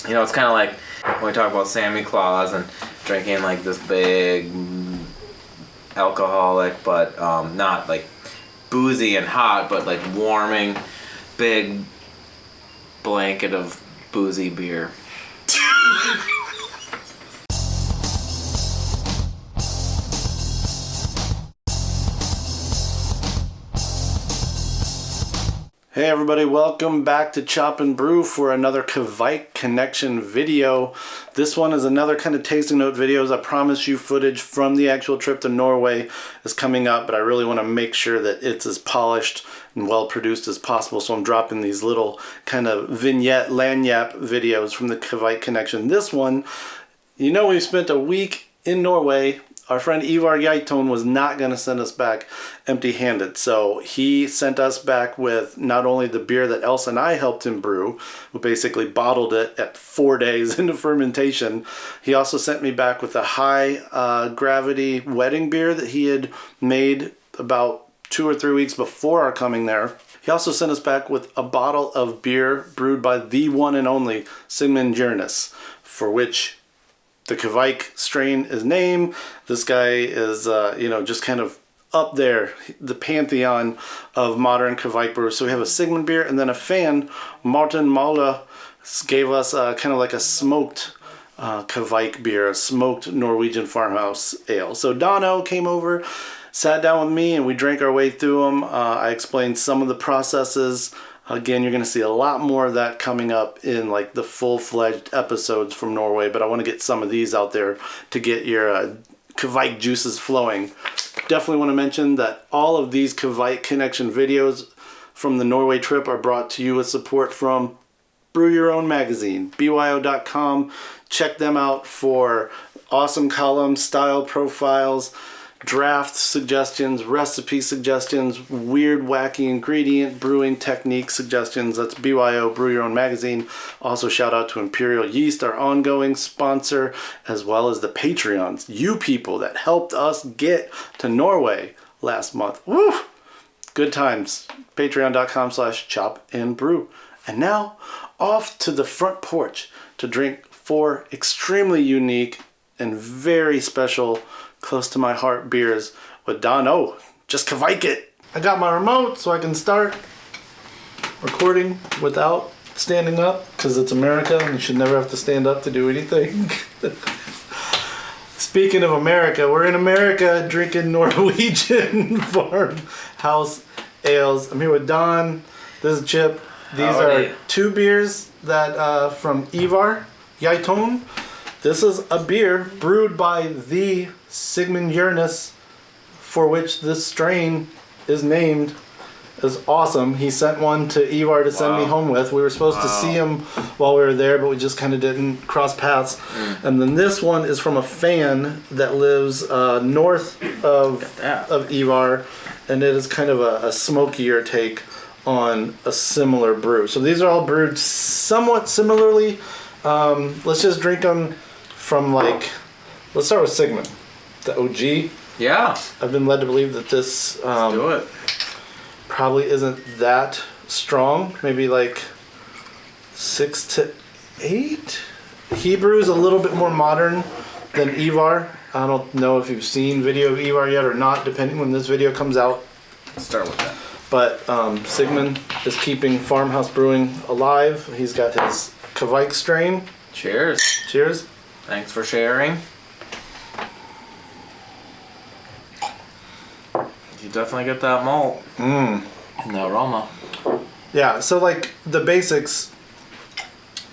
You know, it's kind of like when we talk about Santa Claus and drinking like this big alcoholic, but not like boozy and hot, but like warming, big blanket of boozy beer. Hey everybody, welcome back to Chop and Brew for another Kveik Connection video. This one is another kind of tasting note videos. I promise you footage from the actual trip to Norway is coming up, but I really want to make sure that it's as polished and well produced as possible. So I'm dropping these little kind of vignette, lanyap videos from the Kveik Connection. This one, you know, we spent a week in Norway. Our friend Ivar Geithung was not going to send us back empty-handed, so he sent us back with not only the beer that Elsa and I helped him brew, who basically bottled it at 4 days into fermentation. He also sent me back with a high gravity wedding beer that he had made about 2 or 3 weeks before our coming there. He also sent us back with a bottle of beer brewed by the one and only Sigmund Gjernes, for which the Kveik strain is named. This guy is, just kind of up there, the pantheon of modern Kveik brewers. So we have a Sigmund beer, and then a fan, Martin Mæhle, gave us kind of like a smoked Kveik beer, a smoked Norwegian farmhouse ale. So Dono came over, sat down with me, and we drank our way through them. I explained some of the processes. Again, you're going to see a lot more of that coming up in like the full-fledged episodes from Norway, but I want to get some of these out there to get your Kveik juices flowing. Definitely want to mention that all of these Kveik Connection videos from the Norway trip are brought to you with support from Brew Your Own Magazine, byo.com. Check them out for awesome columns, style profiles, draft suggestions, recipe suggestions, weird wacky ingredient brewing technique suggestions. That's BYO, Brew Your Own Magazine. Also shout out to Imperial Yeast, our ongoing sponsor, as well as the Patreons, you people that helped us get to Norway last month. Woo! Good times. Patreon.com/chopandbrew. And now off to the front porch to drink 4 extremely unique and very special, close to my heart beers with Don. Oh, just Kveik it. I got my remote so I can start recording without standing up, because it's America and you should never have to stand up to do anything. Speaking of America, we're in America drinking Norwegian farmhouse ales. I'm here with Don. This is Chip. These are 2 beers that from Ivar Geithung. This is a beer brewed by the Sigmund Gjernes, for which this strain is named. Is awesome. He sent one to Ivar to send me home with. We were supposed to see him while we were there, but we just kind of didn't cross paths. And then this one is from a fan that lives north of Ivar, and it is kind of a smokier take on a similar brew. So these are all brewed somewhat similarly. Let's just drink them from let's start with Sigmund, the OG. Yeah. I've been led to believe that this Let's do it. Probably isn't that strong. Maybe like 6 to 8. Hebrew is a little bit more modern than Ivar. I don't know if you've seen video of Ivar yet or not, depending when this video comes out. Let's start with that. But Sigmund is keeping farmhouse brewing alive. He's got his Kveik strain. Cheers. Cheers. Thanks for sharing. You definitely get that malt. And the aroma. Yeah, so like the basics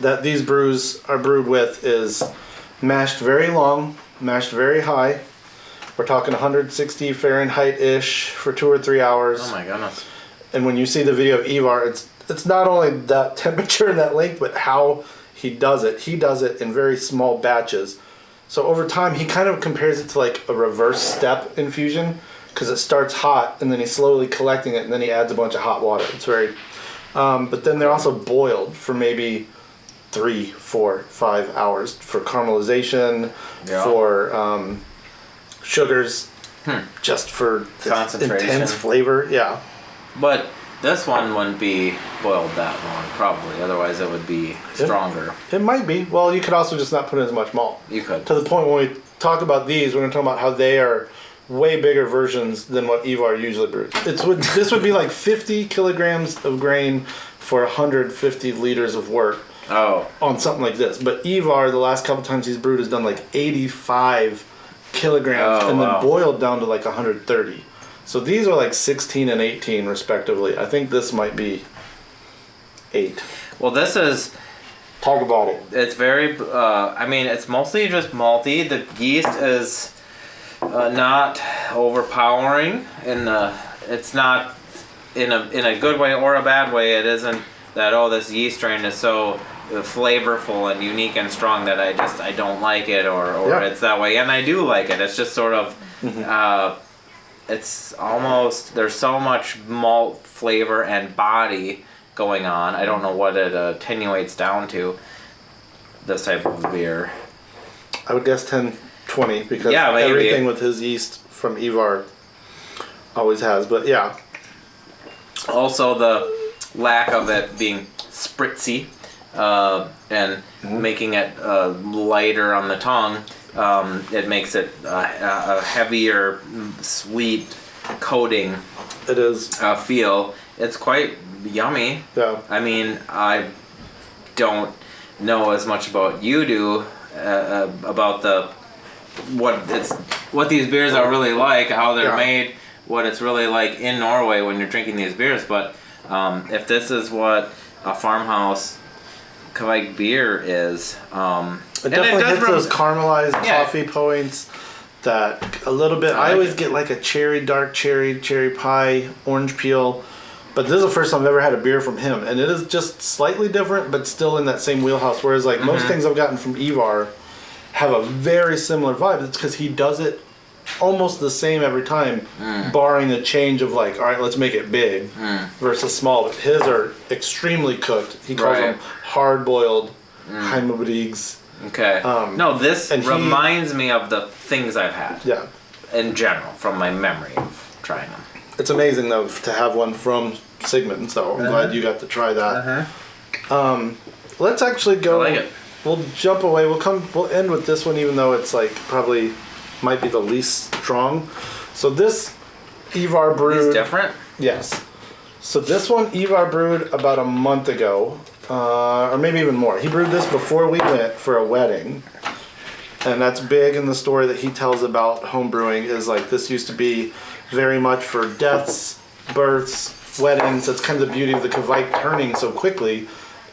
that these brews are brewed with is mashed very long, mashed very high. We're talking 160 Fahrenheit-ish for 2 or 3 hours. Oh my goodness. And when you see the video of Ivar, it's not only that temperature and that length, but how he does it. He does it in very small batches. So over time, he kind of compares it to like a reverse step infusion, because it starts hot and then he's slowly collecting it and then he adds a bunch of hot water. It's very, but then they're also boiled for maybe 3, 4, 5 hours for caramelization, for sugars, just for concentration, intense flavor. Yeah. But This one wouldn't be boiled that long, probably. Otherwise, it would be stronger. It might be. Well, you could also just not put in as much malt. You could. To the point when we talk about these, we're going to talk about how they are way bigger versions than what Ivar usually brews. This would be like 50 kilograms of grain for 150 liters of work. Oh. On something like this. But Ivar, the last couple times he's brewed, has done like 85 kilograms and then boiled down to like 130. So these are like 16 and 18 respectively. I think this might be 8. Well, this is... Talk about it. It's very... I mean, it's mostly just malty. The yeast is not overpowering. It's not in a good way or a bad way. It isn't that, oh, this yeast strain is so flavorful and unique and strong that I don't like it or it's that way. And I do like it. It's just sort of... it's almost, there's so much malt flavor and body going on. I don't know what it attenuates down to, this type of beer. I would guess 10, 20 because maybe. Everything with his yeast from Ivar always has. But yeah. Also the lack of it being spritzy and making it lighter on the tongue. It makes it a heavier, sweet coating. It is. Feel. It's quite yummy. Yeah. I mean, I don't know as much about you do about what these beers are really like, how they're made, what it's really like in Norway when you're drinking these beers. But if this is what a farmhouse Kveik beer is. It definitely hits those caramelized coffee points that a little bit. I always get like a dark cherry pie, orange peel. But this is the first time I've ever had a beer from him. And it is just slightly different, but still in that same wheelhouse. Whereas like most things I've gotten from Ivar have a very similar vibe. It's because he does it almost the same every time, barring a change of like, all right, let's make it big versus small. But his are extremely cooked. He calls them hard-boiled Heimbrews. Okay. No, this reminds me of the things I've had. Yeah. In general, from my memory of trying them. It's amazing though to have one from Sigmund, so I'm glad you got to try that. Let's actually go. I like it. We'll jump away. We'll end with this one, even though it's like probably might be the least strong. So this Ivar brewed. It's different? Yes. So this one Ivar brewed about a month ago, or maybe even more. He brewed this before we went for a wedding. And that's big in the story that he tells about home brewing is like this used to be very much for deaths, births, weddings. That's kind of the beauty of the Kveik turning so quickly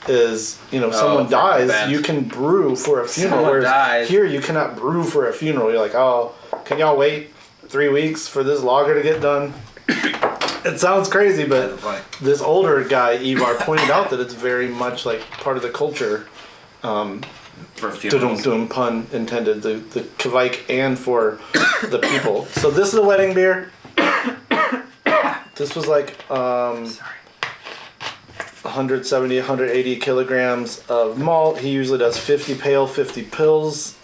is, someone dies, you can brew for a funeral. Someone dies. Here you cannot brew for a funeral. You're like, oh, can y'all wait 3 weeks for this lager to get done? It sounds crazy, but this older guy, Ivar, pointed out that it's very much like part of the culture. For funerals. Pun intended, the Kveik and for the people. So this is a wedding beer. This was like 170, 180 kilograms of malt. He usually does 50 pale, 50 pills.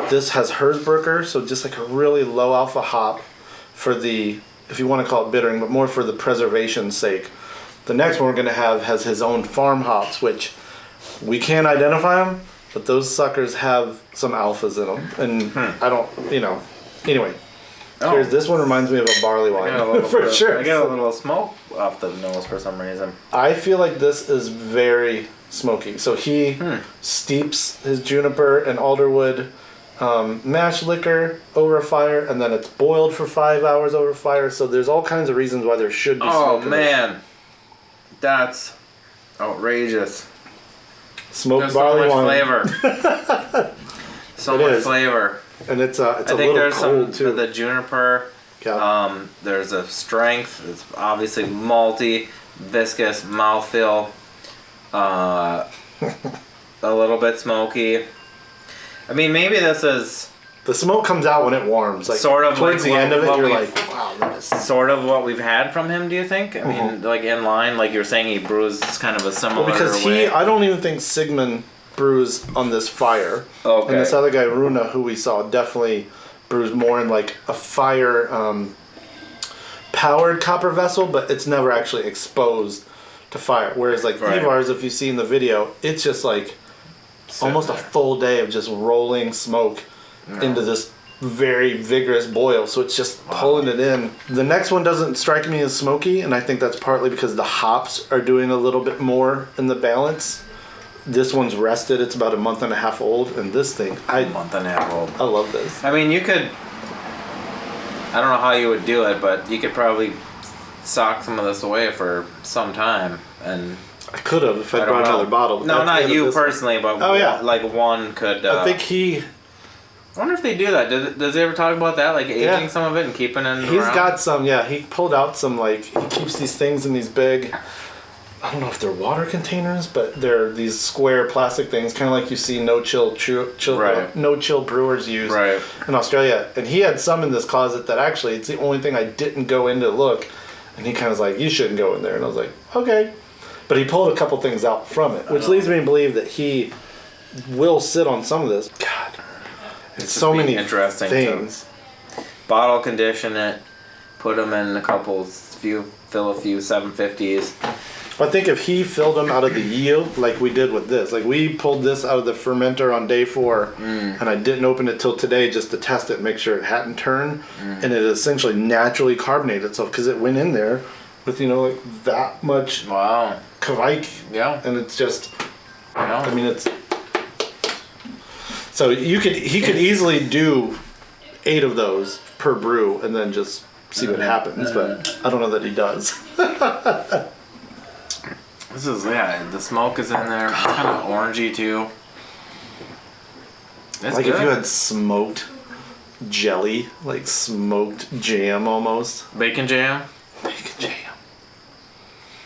This has Hersbrucker, so just like a really low alpha hop for the, if you want to call it bittering, but more for the preservation's sake. The next one we're going to have has his own farm hops, which we can't identify them, but those suckers have some alphas in them. And I don't, anyway. Here's, this one reminds me of a barley wine. For sure. I get a little smoke off the nose for some reason. I feel like this is very smoky. So he steeps his juniper and alderwood mash liquor over a fire, and then it's boiled for 5 hours over fire. So there's all kinds of reasons why there should be smoke. Oh, man. That's outrageous. Smoked barley wine. Flavor. So much flavor. And it's a I think little there's cold some too. The juniper. Yeah. There's a strength. It's obviously malty, viscous, mouthfeel. A little bit smoky. I mean, maybe this is the smoke comes out when it warms. Like sort of towards like the end of it, you're we've- like, wow, that is sort of what we've had from him. Do you think? I mean, like in line, like you're saying, he brews kind of a similar because way. I don't even think Sigmund brews on this fire. Okay. And this other guy, Runa, who we saw, definitely brews more in like a fire powered copper vessel, but it's never actually exposed to fire. Whereas like Ivar's, if you see in the video, it's just like almost a full day of just rolling smoke into this very vigorous boil. So it's just pulling it in. The next one doesn't strike me as smoky, and I think that's partly because the hops are doing a little bit more in the balance. This one's rested. It's about a month and a half old, and this thing, a month and a half old. I love this. I mean, you could. I don't know how you would do it, but you could probably sock some of this away for some time, and I could have if I brought another bottle. No, not you personally, but like one could. I think he. I wonder if they do that. Does he ever talk about that, like aging some of it and keeping it? He's got some. Yeah, he pulled out some. Like he keeps these things in these big. I don't know if they're water containers, but they're these square plastic things, kind of like you see no chill brewers use in Australia. And he had some in this closet that actually it's the only thing I didn't go in to look. And he kind of was like, "You shouldn't go in there." And I was like, "Okay," but he pulled a couple things out from it, which leads me to believe that he will sit on some of this. God, it's so many interesting things. Bottle condition it, put them in fill a few 750s. I think if he filled them out of the yield, like we did with this, like we pulled this out of the fermenter on day 4, and I didn't open it till today just to test it and make sure it hadn't turned, and it essentially naturally carbonated itself because it went in there with like that much Kveik, and it's just, I mean it's. So he could easily do 8 of those per brew and then just see what happens, but I don't know that he does. This is, the smoke is in there. It's kind of orangey too. It's like good. If you had smoked jelly, like smoked jam almost. Bacon jam? Bacon jam.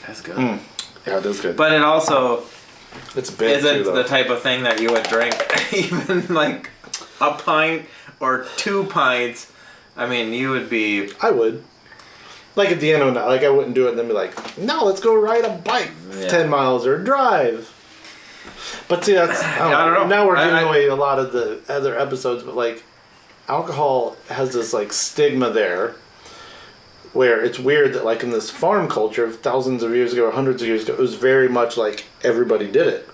That's good. Yeah, it is good. But it also isn't the type of thing that you would drink even like a pint or 2 pints. I mean, you would be... I would. Like at the end of the night, like I wouldn't do it and then be like, no, let's go ride a bike 10 miles or drive. But see, that's, I don't know. Now we're giving away a lot of the other episodes, but like alcohol has this like stigma there where it's weird that like in this farm culture of thousands of years ago or hundreds of years ago, it was very much like everybody did it.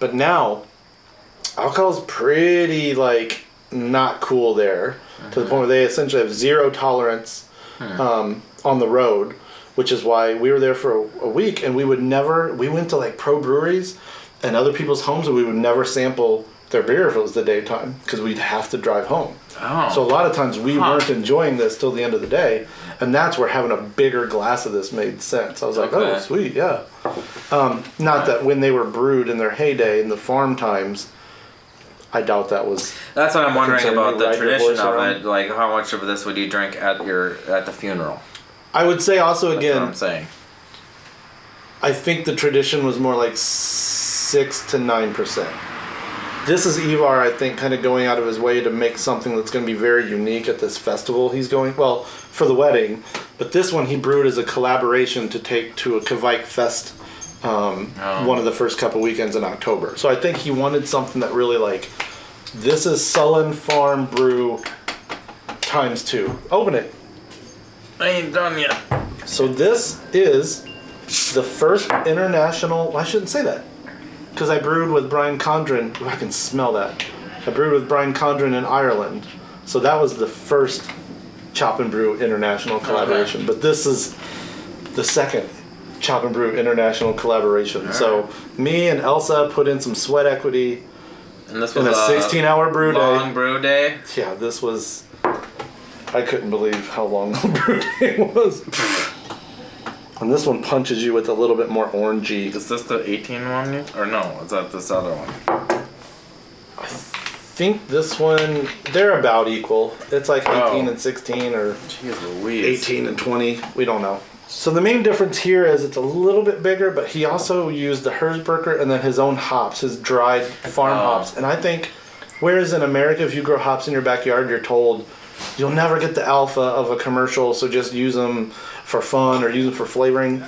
But now alcohol's pretty like not cool there to the point where they essentially have zero tolerance on the road, which is why we were there for a week and we went to like pro breweries and other people's homes and we would never sample their beer if it was the daytime because we'd have to drive home. So a lot of times we weren't enjoying this till the end of the day, and that's where having a bigger glass of this made sense. I was like, oh, sweet, yeah. Not that when they were brewed in their heyday in the farm times, I doubt that was. That's what I'm wondering about the tradition of it. Like, how much of this would you drink at the funeral? I would say also That's again. What I'm saying. I think the tradition was more like 6 to 9%. This is Ivar, I think, kind of going out of his way to make something that's going to be very unique at this festival he's going. Well, for the wedding, but this one he brewed as a collaboration to take to a Kveik Fest. One of the first couple weekends in October. So I think he wanted something that really like, this is Sullen Farm Brew times 2. Open it. I ain't done yet. So this is the first international, well, I shouldn't say that, because I brewed with Brian Condren. Ooh, I can smell that. I brewed with Brian Condren in Ireland. So that was the first Chop and Brew international collaboration. But this is the second Chop and Brew international collaboration. So me and Elsa put in some sweat equity and this was in a 16-hour brew day. Long brew day? Yeah, this was... I couldn't believe how long the brew day was. And this one punches you with a little bit more orangey. Is this the 18 one? Or no, is that this other one? I think this one, they're about equal. It's like 18 and 16 or Jeez Louise. 18 and 20. We don't know. So the main difference here is it's a little bit bigger, but he also used the Herzberger and then his own hops, his dried farm hops. And I think, whereas in America, if you grow hops in your backyard, you're told you'll never get the alpha of a commercial, so just use them for fun or use them for flavoring.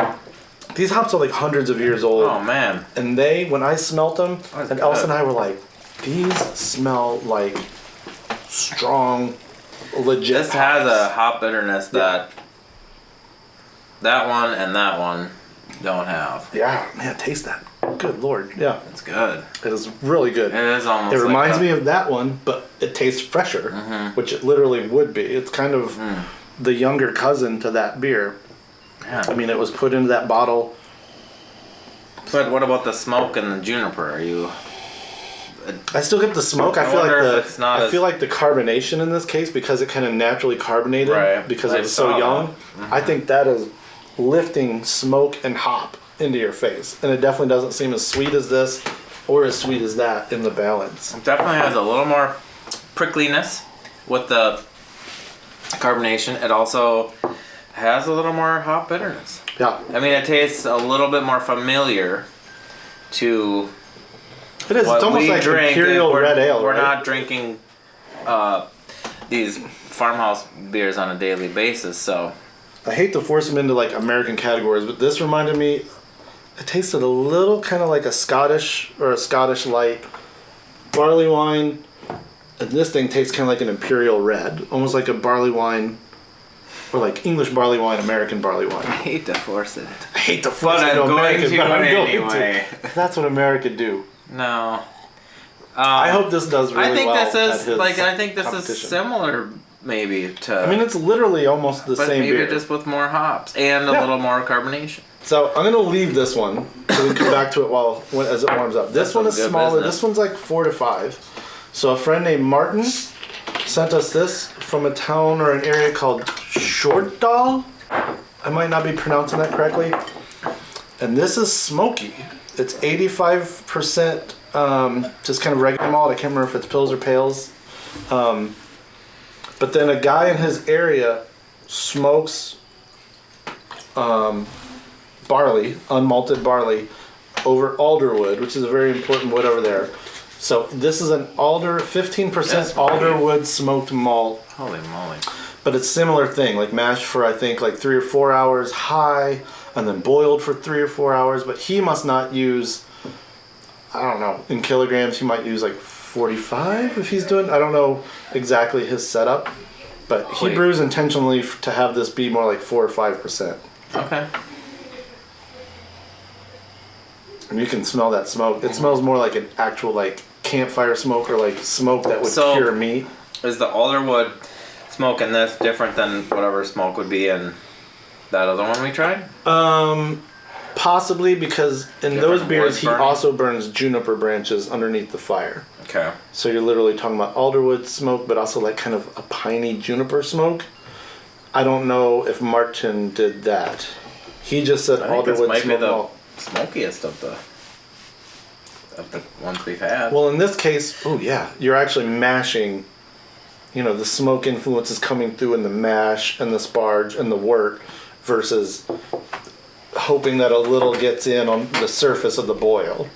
These hops are like hundreds of years old. Oh, man. And when I smelt them, and Elsa and I were like, these smell like strong, legit This has a hop bitterness that that one and that one don't have. Yeah, man, taste that. Good Lord. Yeah. It's good. It is really good. It is almost. It reminds me of that one, but it tastes fresher, which it literally would be. It's kind of the younger cousin to that beer. Yeah. I mean, it was put into that bottle. But what about the smoke and the juniper? Are you? I still get the smoke. I feel like the carbonation in this case, because it kind of naturally carbonated, right, because it was so young. I think that is lifting smoke and hop into your face, and it definitely doesn't seem as sweet as this or as sweet as that in the balance. It definitely has a little more prickliness with the carbonation. It also has a little more hop bitterness. Yeah. I mean, it tastes a little bit more familiar to it is. It's almost like Imperial Red Ale, We're right? not drinking these farmhouse beers on a daily basis, so... I hate to force them into like American categories, but this reminded me, it tasted a little kind of like a Scottish or a Scottish light barley wine, and this thing tastes kind of like an Imperial Red, almost like a barley wine, or like English barley wine, American barley wine. I hate to force it. I hate to force it into American, but I'm going anyway. to. That's what America do. No. I hope this does really well. I think this is similar. Maybe to. I mean, it's literally almost the same beer. Maybe just with more hops and a little more carbonation. So I'm gonna leave this one so we can come back to it as it warms up. This one is smaller. Business. This one's like 4 to 5. So a friend named Martin sent us this from a town or an area called Shortdal. I might not be pronouncing that correctly. And this is smoky. It's 85% just kind of regular malt. I can't remember if it's pills or pails. But then a guy in his area smokes barley, unmalted barley, over alderwood, which is a very important wood over there. So this is an 15% alderwood smoked malt. Holy moly. But it's similar thing, like mashed for I think like 3 or 4 hours high, and then boiled for 3 or 4 hours. But he must not use, I don't know, in kilograms, he might use like 45 if he's doing, I don't know exactly his setup, but he brews intentionally to have this be more like 4 or 5%. Okay. And you can smell that smoke. It smells more like an actual like campfire smoke or like smoke that would cure meat. Is the alderwood smoke in this different than whatever smoke would be in that other one we tried? Possibly, because in those beers he also burns juniper branches underneath the fire. Okay. So you're literally talking about alderwood smoke, but also like kind of a piney juniper smoke. I don't know if Martin did that. He just said alderwood smoke. Smokiest of the ones we've had. Well, in this case, you're actually mashing. You know, the smoke influence is coming through in the mash and the sparge and the wort, versus hoping that a little gets in on the surface of the boil.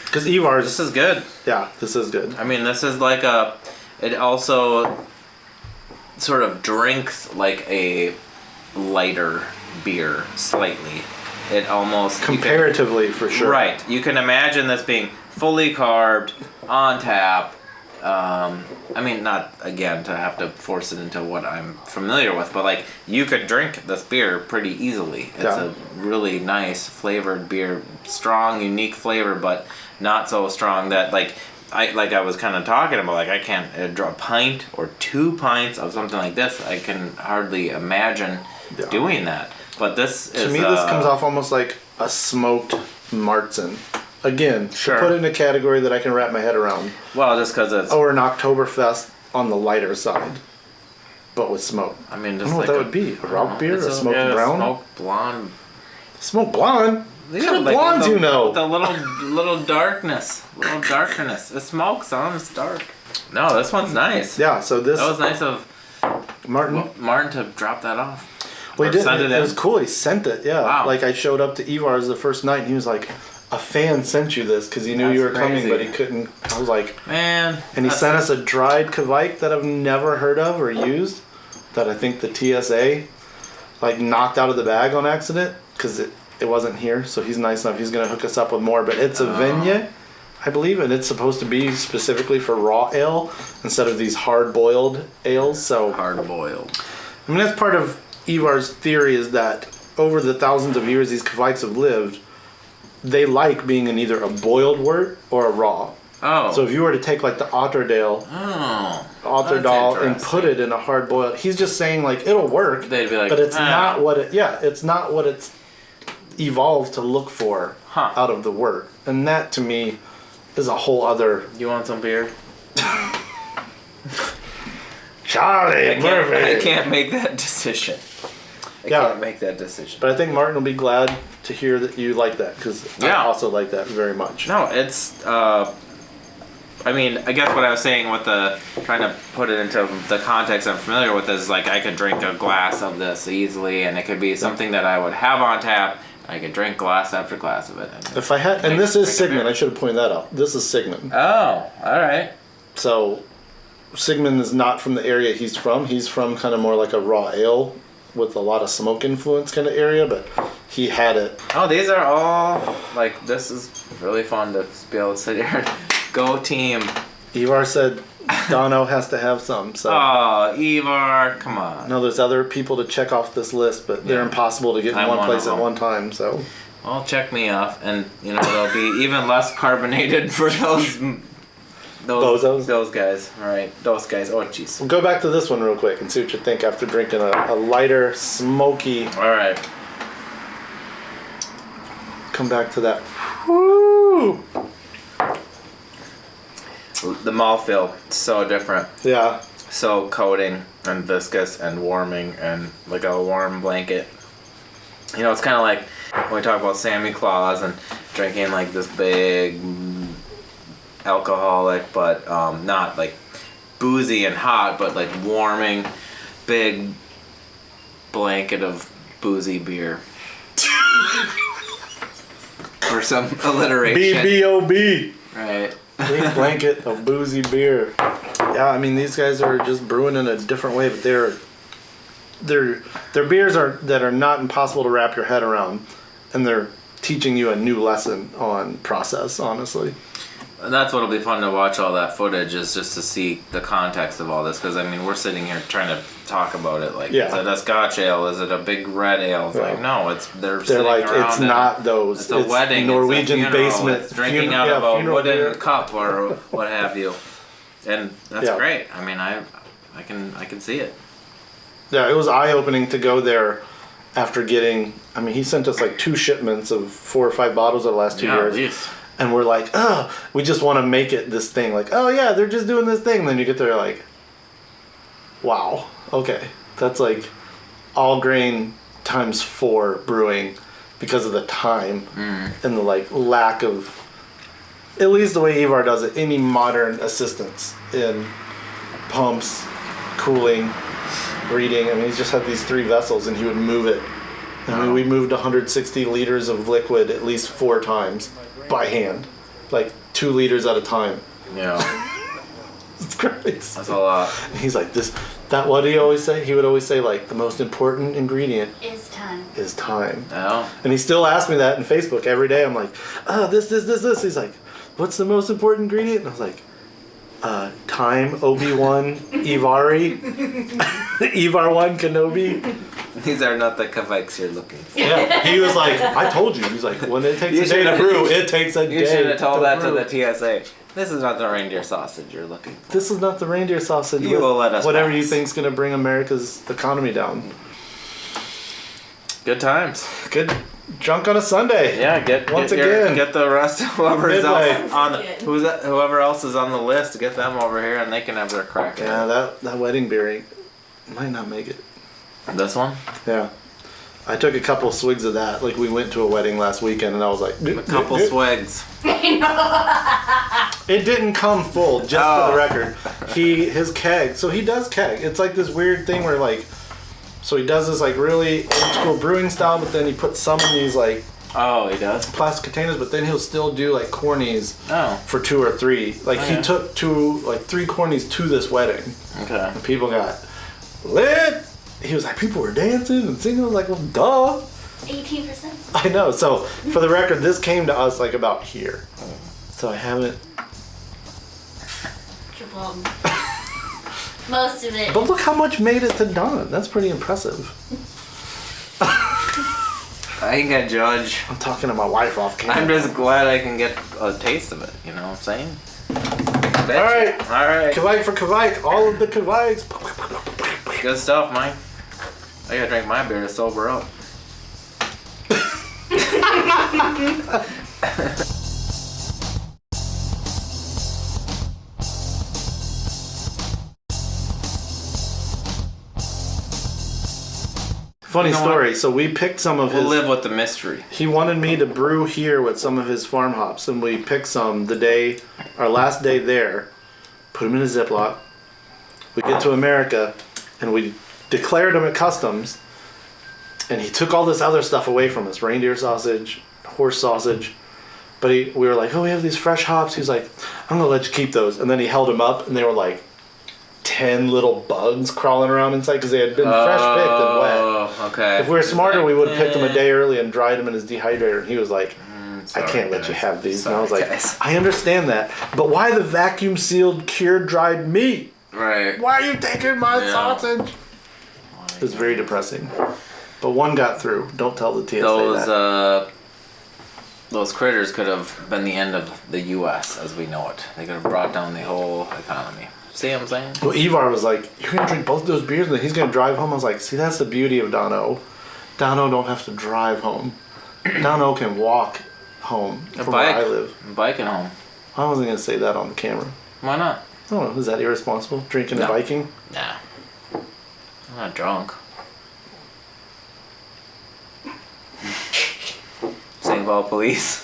Because Ivar's... This is good. Yeah, this is good. I mean, this is like it also sort of drinks like a lighter beer slightly. It almost... Comparatively, for sure. Right. You can imagine this being fully carved, on tap. I mean, not, again, to have to force it into what I'm familiar with, but, like, you could drink this beer pretty easily. It's a really nice flavored beer. Strong, unique flavor, but not so strong that, like I was kind of talking about, like, I can't draw a pint or 2 pints of something like this. I can hardly imagine doing that. But this is... To me, this comes off almost like a smoked Marzen. Again, put it in a category that I can wrap my head around. Well, just because it's... Or an Oktoberfest on the lighter side, but with smoke. I mean, just I don't know what that would be. A Rauch beer? A smoked brown? Smoked blonde. Smoked blonde? What kind of blondes you know? The little darkness. Little darkness. It smokes on, it's dark. No, this one's nice. Yeah, so this... That was nice of Martin to drop that off. Well, he did. It was cool. He sent it, yeah. Wow. Like, I showed up to Ivar's the first night, and he was like... A fan sent you this because he knew you were coming, but he couldn't. I was like, man. And he sent us a dried Kveik that I've never heard of or used, that I think the TSA like knocked out of the bag on accident because it wasn't here. So he's nice enough. He's gonna hook us up with more. But it's a Vigne, I believe, and it's supposed to be specifically for raw ale instead of these hard boiled ales. So hard boiled. I mean, that's part of Ivar's theory, is that over the thousands of years these Kveiks have lived, they like being in either a boiled wort or a raw. Oh. So if you were to take like the Otterdale, and put it in a hard boiled, he's just saying like it'll work. They'd be like, but it's not what it. Yeah, it's not what it's evolved to look for out of the wort, and that to me is a whole other. You want some beer? Charlie Murphy. I can't make that decision. I can't make that decision. But I think Martin will be glad to hear that you like that, because I also like that very much. No, it's. I mean, I guess what I was saying with trying to put it into the context I'm familiar with is like I could drink a glass of this easily, and it could be something that I would have on tap. I could drink glass after glass of it. If I had, and this is Sigmund. I should have pointed that out. This is Sigmund. Oh, all right. So, Sigmund is not from the area he's from. He's from kind of more like a raw ale with a lot of smoke influence kind of area, but he had it. Oh, these are all like, this is really fun to be able to sit here and go team. Ivar said Dono has to have some. So. Oh, Ivar, come on. No, there's other people to check off this list, but they're impossible to get in one place at one time. So, well, check me off, and you know they'll be even less carbonated for those bozos? Those guys. All right, those guys. Oh, jeez. We'll go back to this one real quick and see what you think after drinking a lighter, smoky. All right. Come back to that. Woo! The mouthfeel, so different. Yeah. So coating and viscous and warming and like a warm blanket. You know, it's kind of like when we talk about Sammy Claus and drinking like this big alcoholic, but not like boozy and hot, but like warming, big blanket of boozy beer. Or some alliteration. BBOB. Right. Big blanket of boozy beer. Yeah, I mean these guys are just brewing in a different way, but their beers that are not impossible to wrap your head around, and they're teaching you a new lesson on process, honestly. And that's what'll be fun to watch all that footage, is just to see the context of all this, because I mean we're sitting here trying to talk about it like, is it a Scotch ale, is it a big red ale? It's like, no, they're like, it's not those. It's a wedding, Norwegian it's a funeral, basement, it's drinking out of a wooden beer. cup or what have you, and that's great. I mean, I can see it. Yeah, it was eye opening to go there after getting. I mean, he sent us like 2 shipments of 4 or 5 bottles of the last 2 years. Geez. And we're like, oh, we just want to make it this thing. Like, oh yeah, they're just doing this thing. And then you get there like, wow, okay. That's like all grain times 4 brewing because of the time and the like lack of, at least the way Ivar does it, any modern assistance in pumps, cooling, breeding. I mean, he's just had these 3 vessels and he would move it. I mean, we moved 160 liters of liquid at least 4 times. By hand, like 2 liters at a time. Yeah. It's crazy. That's a lot. He's like, what do you always say? He would always say, like, the most important ingredient is time. Is time. Oh. And he still asks me that in Facebook every day. I'm like, this. He's like, what's the most important ingredient? And I was like, time, Obi-Wan, Ivari, Ivar-1 Kenobi. These are not the Kveiks you're looking for. Yeah, he was like, I told you. He's like, when it takes a day to brew, it takes a day. You should have told that to the TSA. This is not the reindeer sausage you're looking for. This is not the reindeer sausage. You will let us whatever pass. you think's going to bring America's economy down. Good times. Good drunk on a Sunday. Yeah, get the rest of whoever else is on the list, get them over here and they can have their crack. Yeah, that wedding beer might not make it. This one? Yeah. I took a couple swigs of that. Like, we went to a wedding last weekend and I was like, a couple swigs. It didn't come full, just for the record. His keg. So he does keg. It's like this weird thing where like, so he does this like really old school brewing style, but then he puts some in these like he does plastic containers, but then he'll still do like cornies for 2 or 3. Like he took 3 cornies to this wedding. Okay. And people got lit. He was like, people were dancing and singing. I was like, well, duh. 18%. I know. So for the record, this came to us like about here. So I haven't. Triple. Most of it. But look how much made it to Don. That's pretty impressive. I can judge. I'm talking to my wife off camera. I'm just glad I can get a taste of it. You know what I'm saying? All right. All right. Kveik for Kveik. All of the Kveiks. Good stuff, Mike. I gotta drink my beer to sober up. Funny You know story. what? So we picked some of We'll his. live with the mystery. He wanted me to brew here with some of his farm hops, and we picked some our last day there. Put them in a Ziploc. We get to America, and we declared them at customs. And he took all this other stuff away from us: reindeer sausage, horse sausage. But we were like, "Oh, we have these fresh hops." He's like, "I'm gonna let you keep those." And then he held them up, and they were like 10 little bugs crawling around inside because they had been fresh picked and wet. Oh, okay. If we were smarter, we would have picked them a day early and dried them in his dehydrator. And he was like, I sorry, can't let you guys. have these. Sorry, and I was like, guys. I understand that. But why the vacuum sealed, cured, dried meat? Right. Why are you taking my Yeah. sausage? It was very depressing. But one got through. Don't tell the TSA Those critters could have been the end of the U.S. as we know it. They could have brought down the whole economy. See what I'm saying? Well, Ivar was like, you're going to drink both those beers and then he's going to drive home. I was like, see, that's the beauty of Dono. Dono don't have to drive home. Dono can walk home from where I live. Biking home. I wasn't going to say that on the camera. Why not? I don't know. Is that irresponsible? Drinking No. and biking? Nah. I'm not drunk. St. Paul police.